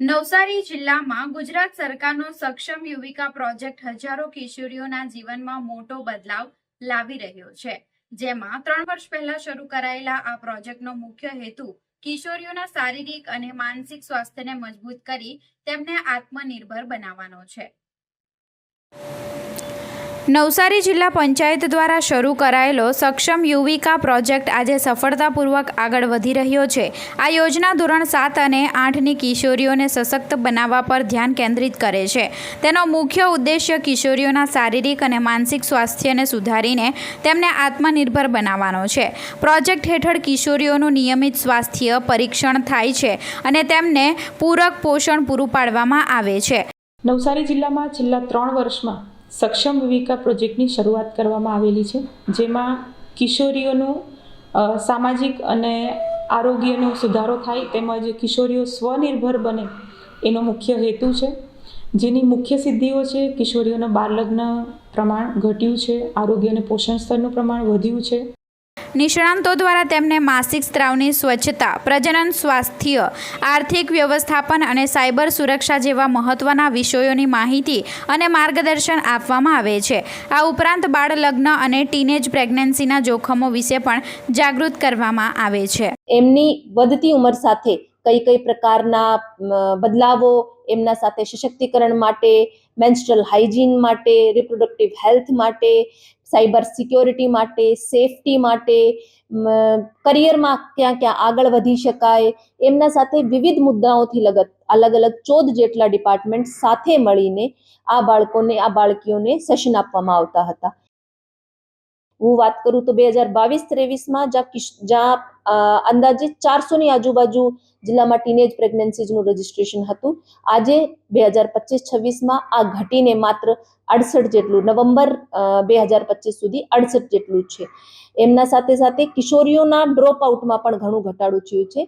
નવસારી જિલ્લામાં ગુજરાત સરકારનો સક્ષમ યુવિકા પ્રોજેક્ટ હજારો કિશોરીઓના જીવનમાં મોટો બદલાવ લાવી રહ્યો છે, જેમાં 3 વર્ષ પહેલા શરૂ કરાયેલા આ પ્રોજેક્ટનો મુખ્ય હેતુ કિશોરીઓના શારીરિક અને માનસિક સ્વાસ્થ્યને મજબૂત કરી તેમને આત્મનિર્ભર બનાવવાનો છે। નવસારી જિલ્લા પંચાયત દ્વારા શરૂ કરાયેલો સક્ષમ યુવિકા પ્રોજેક્ટ આજે સફળતાપૂર્વક આગળ વધી રહ્યો છે। આ યોજના ધોરણ 7 અને 8ની કિશોરીઓને સશક્ત બનાવવા પર ધ્યાન કેન્દ્રિત કરે છે। તેનો મુખ્ય ઉદ્દેશ્ય કિશોરીઓના શારીરિક અને માનસિક સ્વાસ્થ્યને સુધારીને તેમને આત્મનિર્ભર બનાવવાનો છે। પ્રોજેક્ટ હેઠળ કિશોરીઓનું નિયમિત સ્વાસ્થ્ય પરીક્ષણ થાય છે અને તેમને પૂરક પોષણ પૂરું પાડવામાં આવે છે। નવસારી જિલ્લામાં છેલ્લા 3 વર્ષમાં સક્ષમ યુવિકા પ્રોજેક્ટની શરૂઆત કરવામાં આવેલી છે, જેમાં કિશોરીઓનું સામાજિક અને આરોગ્યનો સુધારો થાય તેમજ કિશોરીઓ સ્વનિર્ભર બને એનો મુખ્ય હેતુ છે। જેની મુખ્ય સિદ્ધિઓ છે કિશોરીઓનું બાળલગ્ન પ્રમાણ ઘટ્યું છે, આરોગ્ય અને પોષણ સ્તરનું પ્રમાણ વધ્યું છે। નિષ્ણાંતો દ્વારા તેમને માસિક સ્ત્રાવની સ્વચ્છતા, પ્રજનન સ્વાસ્થ્ય, આર્થિક વ્યવસ્થાપન અને સાયબર સુરક્ષા જેવા મહત્વના વિષયોની માહિતી અને માર્ગદર્શન આપવામાં આવે છે। આ ઉપરાંત બાળલગ્ન અને ટીનેજ પ્રેગ્નન્સીના જોખમો વિશે પણ જાગૃત કરવામાં આવે છે। એમની વધતી ઉંમર સાથે કઈ પ્રકારના બદલાવો એમના સાથે સશક્તિકરણ માટે, મેન્સ્ટ્રુઅલ હાઇજીન માટે, રિપ્રોડક્ટિવ હેલ્થ માટે, સાયબર સિક્યોરિટી માટે, સેફટી માટે, કરિયરમાં ક્યાં આગળ વધી શકાય, એમના સાથે વિવિધ મુદ્દાઓથી અલગ 14 જેટલા ડિપાર્ટમેન્ટ સાથે મળીને આ બાળકીઓને સેશન આપવામાં આવતા હતા। હું વાત કરું તો 2022-23માં જ્યાં અંદાજે 400ની આજુબાજુ જિલ્લામાં ટીનેજ પ્રેગ્નન્સીઝનું રજીસ્ટ્રેશન હતું, આજે 2025-26માં આ ઘટીને માત્ર 68 જેટલું, નવેમ્બર 2025 સુધી 68 જેટલું છે। એમના સાથે કિશોરીઓના ડ્રોપ આઉટમાં પણ ઘણું ઘટાડો થયું છે।